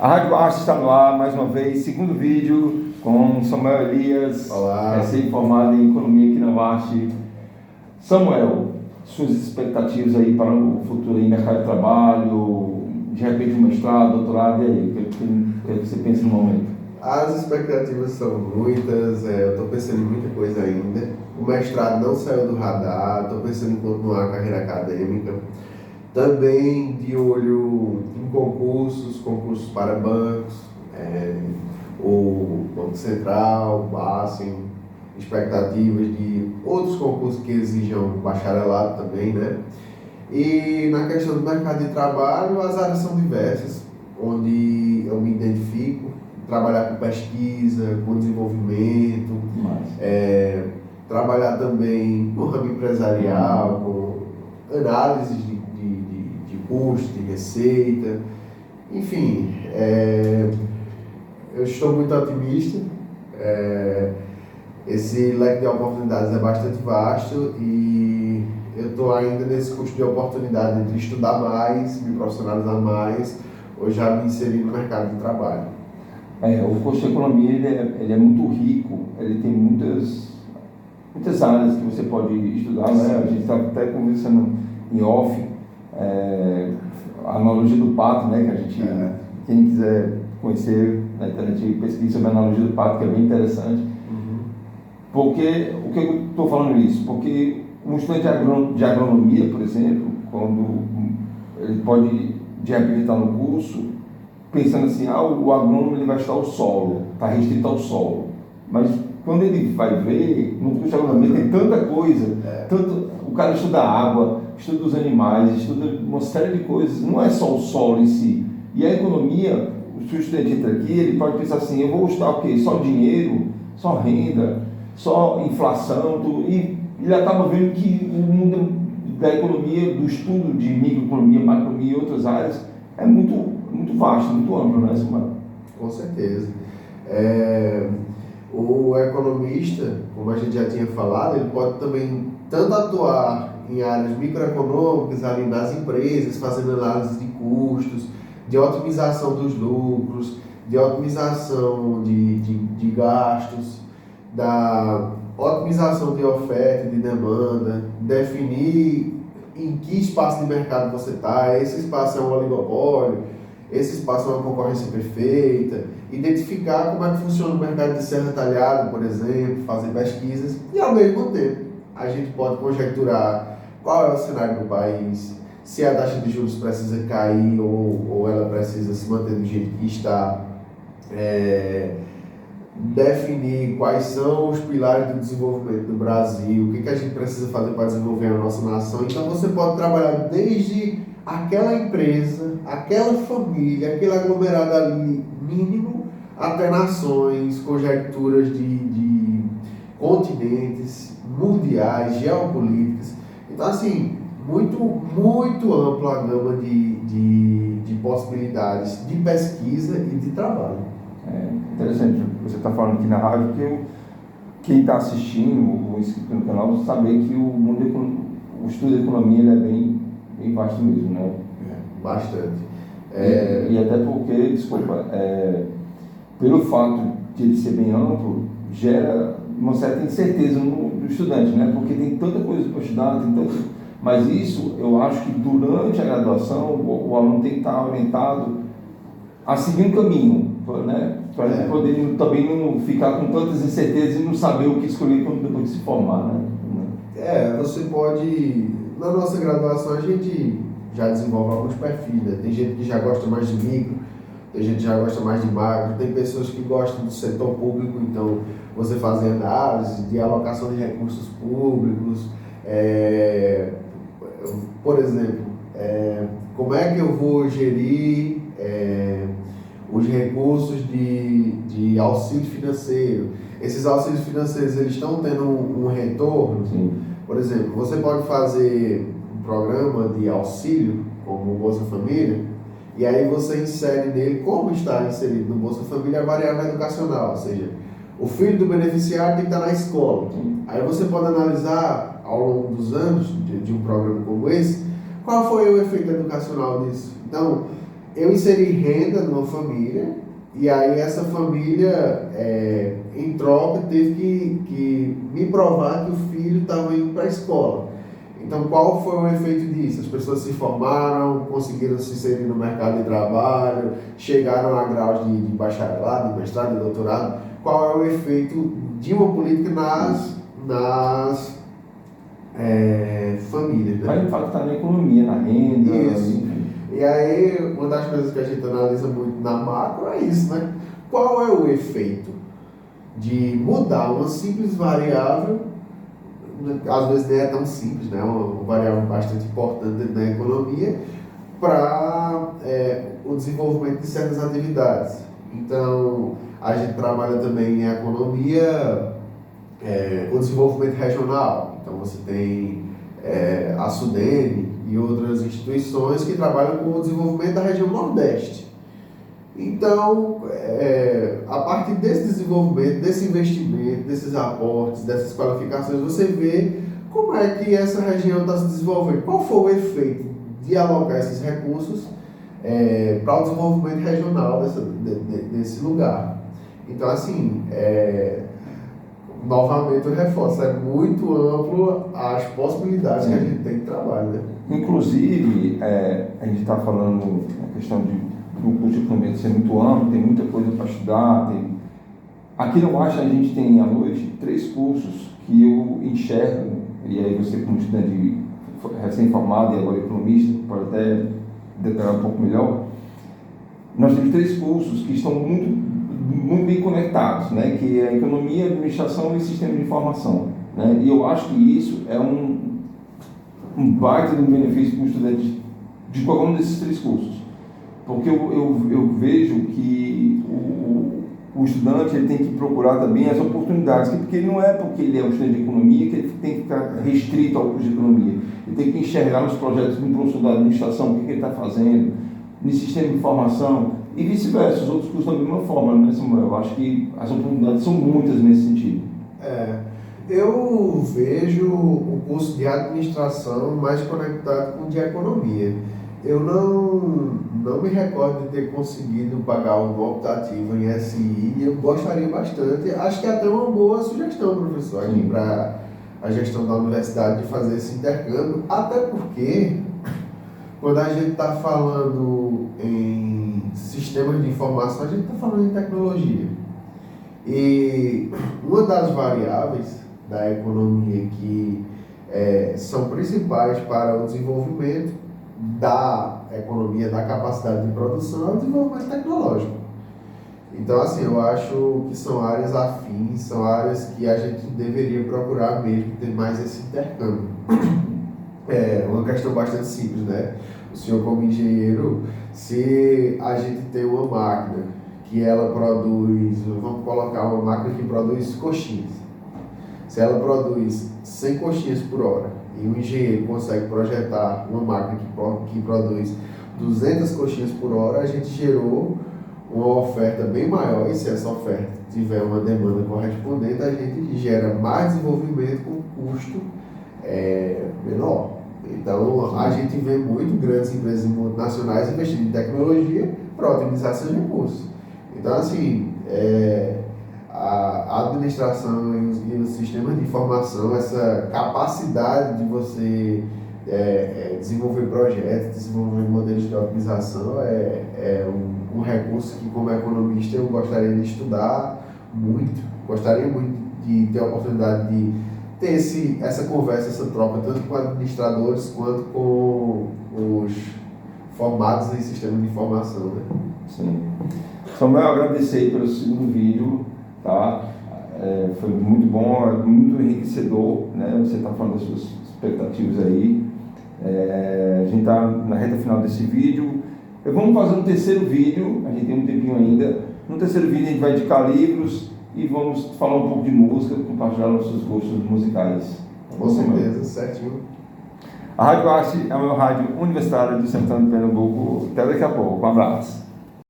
A Rádio Arte está no ar, mais uma vez, segundo vídeo com Samuel Elias, recém-formado em Economia aqui na UASH. Samuel, suas expectativas aí para o futuro em mercado de trabalho, de repente um mestrado, doutorado, e aí, o que você pensa no momento? As expectativas são muitas, eu estou pensando em muita coisa ainda. O mestrado não saiu do radar, estou pensando em continuar a carreira acadêmica. Também de olho em concursos para bancos, o Banco Central, o Bacen, expectativas de outros concursos que exijam bacharelado também, né? E na questão do mercado de trabalho, as áreas são diversas, onde eu me identifico, trabalhar com pesquisa, com desenvolvimento, trabalhar também no ramo empresarial, com análise de custo, de receita, enfim, eu estou muito otimista, esse leque de oportunidades é bastante vasto e eu estou ainda nesse curso de oportunidade entre estudar mais, me profissionalizar mais, ou já me inserir no mercado de trabalho. O curso de Economia ele é muito rico, ele tem muitas áreas que você pode estudar, né? A gente está até conversando em off, a analogia do pato, né? Que a gente, quem quiser conhecer na internet, pesquisa sobre a analogia do pato, que é bem interessante. Porque, o que eu estou falando isso? Porque um estudante de agronomia, por exemplo, quando ele pode, de repente, estar no curso, pensando assim, o agrônomo ele vai estudar o solo, está restrito ao solo. Mas quando ele vai ver, no curso de agronomia tem tanta coisa, o cara estuda a água, estuda os animais, estuda uma série de coisas, não é só o solo em si. E a economia, se o estudante entra aqui, ele pode pensar assim, eu vou estudar o quê? Só dinheiro, só renda, só inflação, tudo. E ele acaba vendo que o mundo da economia, do estudo de microeconomia, macroeconomia e outras áreas, é muito vasto, muito amplo, né, Samuel? Com certeza. O economista, como a gente já tinha falado, ele pode também tanto atuar em áreas microeconômicas, ali nas empresas, fazendo análise de custos, de otimização dos lucros, de otimização de gastos, da otimização de oferta e de demanda, definir em que espaço de mercado você está, esse espaço é um oligopólio, esse espaço é uma concorrência perfeita, identificar como é que funciona o mercado de serra talhada, por exemplo, fazer pesquisas e ao mesmo tempo a gente pode conjecturar qual é o cenário do país, se a taxa de juros precisa cair ou ela precisa se manter do jeito que está, definir quais são os pilares do desenvolvimento do Brasil, o que a gente precisa fazer para desenvolver a nossa nação. Então você pode trabalhar desde aquela empresa, aquela família, aquele aglomerado ali mínimo, até nações, conjecturas de continentes, mundiais, geopolíticas. Então assim, muito ampla a gama de possibilidades de pesquisa e de trabalho. Interessante, você está falando aqui na rádio que quem está assistindo ou inscrito no canal saber que o estudo de economia ele é bem vasto mesmo, né? Bastante. E até porque, pelo fato de ele ser bem amplo, gera uma certa incerteza no estudante, né? Porque tem tanta coisa para estudar, mas isso eu acho que durante a graduação o aluno tem que estar orientado a seguir um caminho, né? Para ele poder também não ficar com tantas incertezas e não saber o que escolher quando depois de se formar, né? Você pode, na nossa graduação a gente já desenvolve alguns perfis, né? Tem gente que já gosta mais de micro, tem gente que já gosta mais de macro, tem pessoas que gostam do setor público, então você fazer análise de alocação de recursos públicos, por exemplo, como é que eu vou gerir os recursos de auxílio financeiro. Esses auxílios financeiros, eles estão tendo um retorno? Sim. Por exemplo, você pode fazer um programa de auxílio, como o Bolsa Família, e aí você insere nele, como está inserido no Bolsa Família, a variável educacional, ou seja, o filho do beneficiário tem que estar na escola. Sim. Aí você pode analisar, ao longo dos anos de um programa como esse, qual foi o efeito educacional disso. Então, eu inseri renda numa família, e aí essa família, em troca, teve que me provar que o filho estava indo para a escola. Então, qual foi o efeito disso? As pessoas se formaram, conseguiram se inserir no mercado de trabalho, chegaram a graus de bacharelado, de mestrado, de doutorado. Qual é o efeito de uma política nas famílias? Né? Vai impactar na economia, na renda. Isso. E aí, uma das coisas que a gente analisa muito na macro é isso, né? Qual é o efeito de mudar uma simples variável, às vezes nem é tão simples, né? Uma variável bastante importante da economia, para o desenvolvimento de certas atividades. Então, a gente trabalha também em economia, o desenvolvimento regional. Então, você tem a SUDENE e outras instituições que trabalham com o desenvolvimento da região Nordeste. Então, a partir desse desenvolvimento, desse investimento, desses aportes, dessas qualificações, você vê como é que essa região está se desenvolvendo. Qual foi o efeito de alocar esses recursos para o desenvolvimento regional desse lugar. Então, assim, novamente eu reforço, é muito amplo as possibilidades que a gente tem de trabalho, né? Inclusive, a gente está falando na questão do curso de economia ser muito amplo, tem muita coisa para estudar. Aqui no UASH a gente tem à noite 3 cursos que eu enxergo, e aí você como estudante recém-formado e agora economista pode até detalhar um pouco melhor. Nós temos 3 cursos que estão muito bem conectados, né? Que é economia, administração e sistema de informação, né? E eu acho que isso é um baita de um benefício para o estudante de qualquer um desses 3 cursos, porque eu vejo que o estudante ele tem que procurar também as oportunidades, porque não é porque ele é um estudante de economia que ele tem que ficar restrito ao curso de economia. Ele tem que enxergar nos projetos do professor da administração o que ele está fazendo, no sistema de informação e vice-versa. Os outros cursos da mesma forma, né, Samuel? Eu acho que as oportunidades são muitas nesse sentido. Eu vejo o curso de administração mais conectado com o de economia. Eu não me recordo de ter conseguido pagar uma optativa em SI, e eu gostaria bastante. Acho que é até uma boa sugestão, professor, aqui para a gestão da universidade de fazer esse intercâmbio, até porque quando a gente está falando em sistemas de informação, a gente está falando em tecnologia. E uma das variáveis da economia que são principais para o desenvolvimento da economia, da capacidade de produção, é o desenvolvimento tecnológico. Então, assim, eu acho que são áreas afins, são áreas que a gente deveria procurar mesmo ter mais esse intercâmbio. É uma questão bastante simples, né? O senhor, como engenheiro, se a gente tem uma máquina que ela produz, vamos colocar uma máquina que produz coxinhas. Se ela produz 100 coxinhas por hora e um engenheiro consegue projetar uma máquina que produz 200 coxinhas por hora, a gente gerou uma oferta bem maior, e se essa oferta tiver uma demanda correspondente, a gente gera mais desenvolvimento com custo menor. Então, a gente vê muito grandes empresas multinacionais investindo em tecnologia para otimizar seus recursos. Então, assim, a administração e os sistemas de informação, essa capacidade de você desenvolver projetos, desenvolver modelos de otimização é um recurso que, como economista, eu gostaria de estudar muito. Gostaria muito de ter a oportunidade de ter essa conversa, essa troca, tanto com administradores quanto com os formados em sistemas de informação, né? Sim. Samuel, agradecer pelo segundo vídeo, tá? Foi muito bom, muito enriquecedor, né? Você está falando das suas expectativas aí. A gente está na reta final desse vídeo. Vamos fazer um terceiro vídeo, a gente tem um tempinho ainda. No terceiro vídeo a gente vai indicar livros e vamos falar um pouco de música, compartilhar nossos gostos musicais. Com certeza, certinho. A Rádio Arte é o meu rádio universitário do Sertão de Pernambuco. Até daqui a pouco. Um abraço.